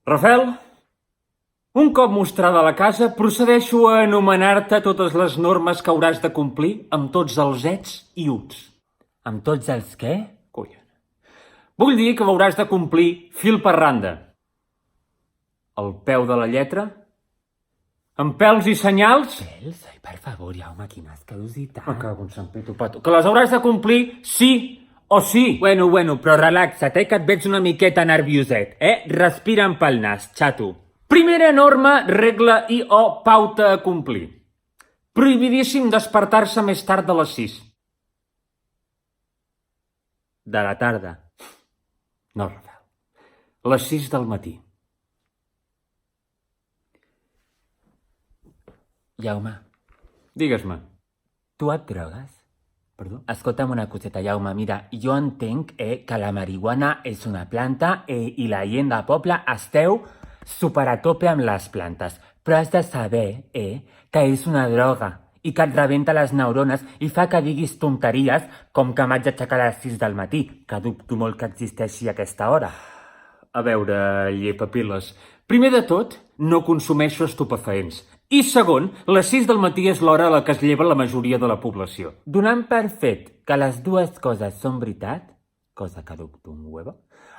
Rafael, un cop mostrada la casa, procedeixo a anomenar-te totes les normes que hauràs de complir amb tots els ets i uts. Amb tots els què? Collons. Vull dir que hauràs de complir fil per randa. Al peu de la lletra, amb pèls i senyals... Pèls? Ai, per favor, Jaume, quina escadositat. Me cago en Sant Pito Pato. Que les hauràs de complir sí o sí. Bueno, però relaxa't, que et veig una miqueta nervioset, Respira'm pel nas, xato. Primera norma, regla i o pauta a complir. Prohibidíssim despertar-se més tard de les 6. De la tarda. No, Rafael. Les 6 del matí. Jaume, Digues-me. tu et drogues? Perdó? Escolta'm una coseta, Jaume, mira, jo entenc que la marihuana és una planta i la gent de poble esteu super a tope amb les plantes, però has de saber que és una droga i que et rebenta les neurones i fa que diguis tonteries com que m'haig d'aixecar a les 6 del matí, que dubto molt que existeixi a aquesta hora. A veure, llepapiles. Primer de tot, no consumeixo estupefaents. I segon, les 6 del matí és l'hora a la que es lleva la majoria de la població. Donant per fet que les dues coses són veritat, cosa que dubto un huevo,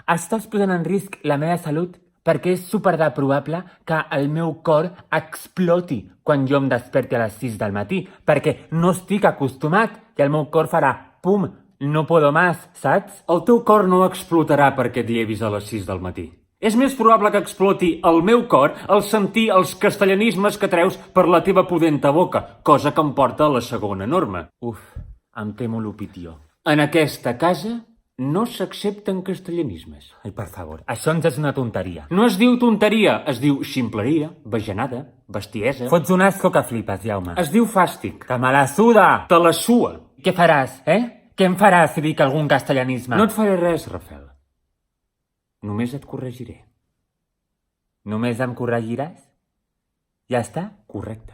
estàs posant en risc la meva salut perquè és superprobable que el meu cor exploti quan jo em desperti a les 6 del matí, perquè no estic acostumat i el meu cor farà pum, no puedo más, saps? El teu cor no explotarà perquè et llevis a les 6 del matí. És més probable que exploti el meu cor al sentir els castellanismes que treus per la teva pudenta boca, cosa que em porta a la segona norma. Uf, em temo l'opitió. En aquesta casa no s'accepten castellanismes. Ai, per favor, això ens és una tonteria. No es diu tonteria, es diu ximpleria, bajanada, bestiesa. Fots un asco que flipes, Jaume. Es diu fàstic. Que me la suda! Te la sua. Què faràs, Què em faràs si dic algun castellanisme? No et faré res, Rafael. Només et corregiré. Només em corregiràs? Ja està? Correcte.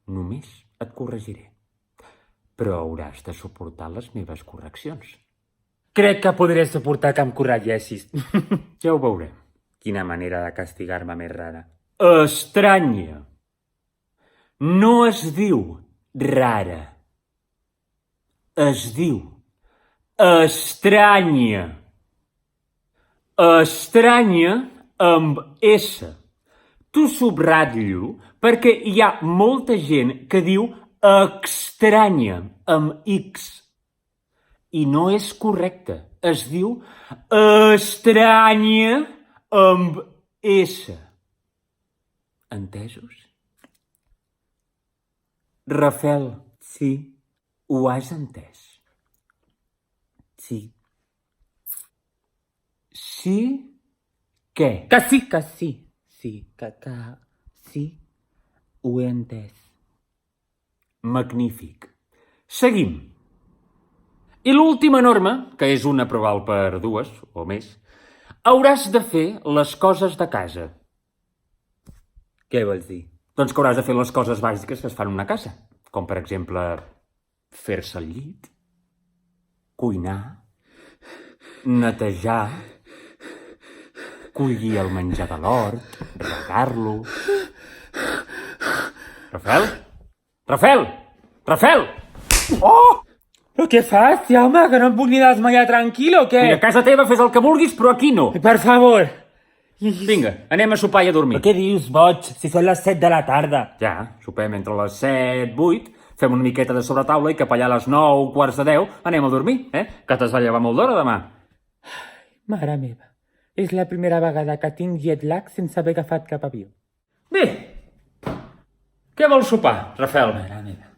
Només et corregiré. Però hauràs de suportar les meves correccions. Crec que podré suportar que em corregeixis. Ja ho veurem. Quina manera de castigar-me més rara. Estranya. No es diu rara. Es diu estranya. Estranya amb S. T'ho subratllo perquè hi ha molta gent que diu extranya amb X. I no és correcte. Es diu estranya amb S. Entesos? Rafael, Sí, ho has entès? sí. Sí? Què? Que sí, que sí. Sí, que sí. Ho he entès. Magnífic. Seguim. I l'última norma, que és una però val per dues o més, hauràs de fer les coses de casa. Què vols dir? Doncs que hauràs de fer les coses bàsiques que es fan en una casa, com per exemple fer-se el llit, cuinar, netejar, collir el menjar de l'hort, regar-lo... Rafael? Rafael! Rafael! Oh! Però què fas, home? Que no em puc ni desmaiar tranquil o què? Mira, a casa teva fes el que vulguis, però aquí no. Per favor. Vinga, anem a sopar i a dormir. Però què dius, boig? Si són les 7 de la tarda. Ja, sopem entre les 7, 8, fem una miqueta de sobretaula i cap allà a les 9, quarts de 10, anem a dormir, Que t'has de llevar molt d'hora demà. Mare meva, és la primera vegada que tinc jet lag sense haver agafat cap avió. Bé, què vols sopar, Rafael? Mare meva,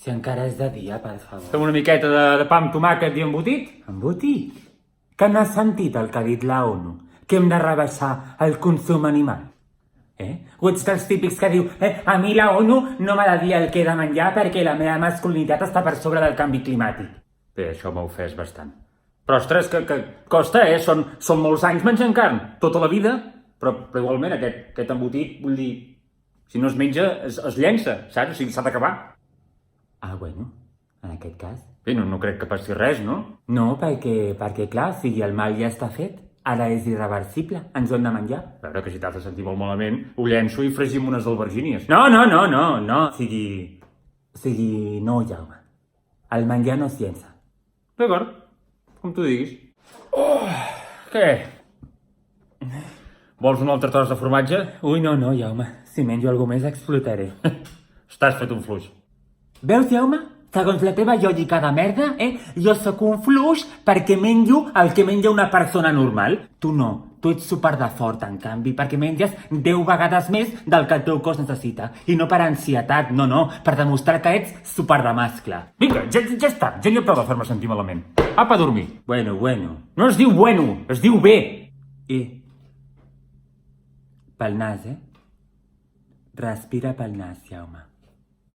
si encara és de dia, per favor. Fem una miqueta de pa amb tomàquet i embotit? Embotit? Que no has sentit el que ha dit la ONU? Que hem de rebaixar el consum animal? O ets dels típics que diu a mi la ONU no m'ha de dir el que he de menjar perquè la meva masculinitat està per sobre del canvi climàtic. Bé, això m'ha ofès bastant. Però, ostres, que costa, Són molts anys menjant carn, tota la vida. Però igualment, aquest embotit, vull dir, si no es menja, es llença, saps? O sigui, s'ha d'acabar. Ah, bueno, en aquest cas. Bé, no crec que passi res, no? No, perquè clar, o sigui, el mal ja està fet. Ara és irreversible, ens ho hem de menjar. A veure, que si t'has de sentir molt malament, ho llenço i fregim unes albergínies. No. O sigui, no, Jaume. El menjar no és ciència. D'acord, com tu diguis. Què? Vols un altre tros de formatge? Ui, no, Jaume. Si menjo alguna més explotaré. Estàs fet un fluix. Veus, Jaume? Segons la teva lògica de merda, jo sóc un fluix perquè menjo el que menja una persona normal. Tu no, tu ets super de fort, en canvi, perquè menges 10 vegades més del que el teu cos necessita. I no per ansietat, no, per demostrar que ets super de mascle. Vinga, ja està, ja n'hi ha prou de fer-me sentir malament. Apa, a dormir. Bueno. No es diu bueno, es diu bé. Pel nas, Respira pel nas, Jaume.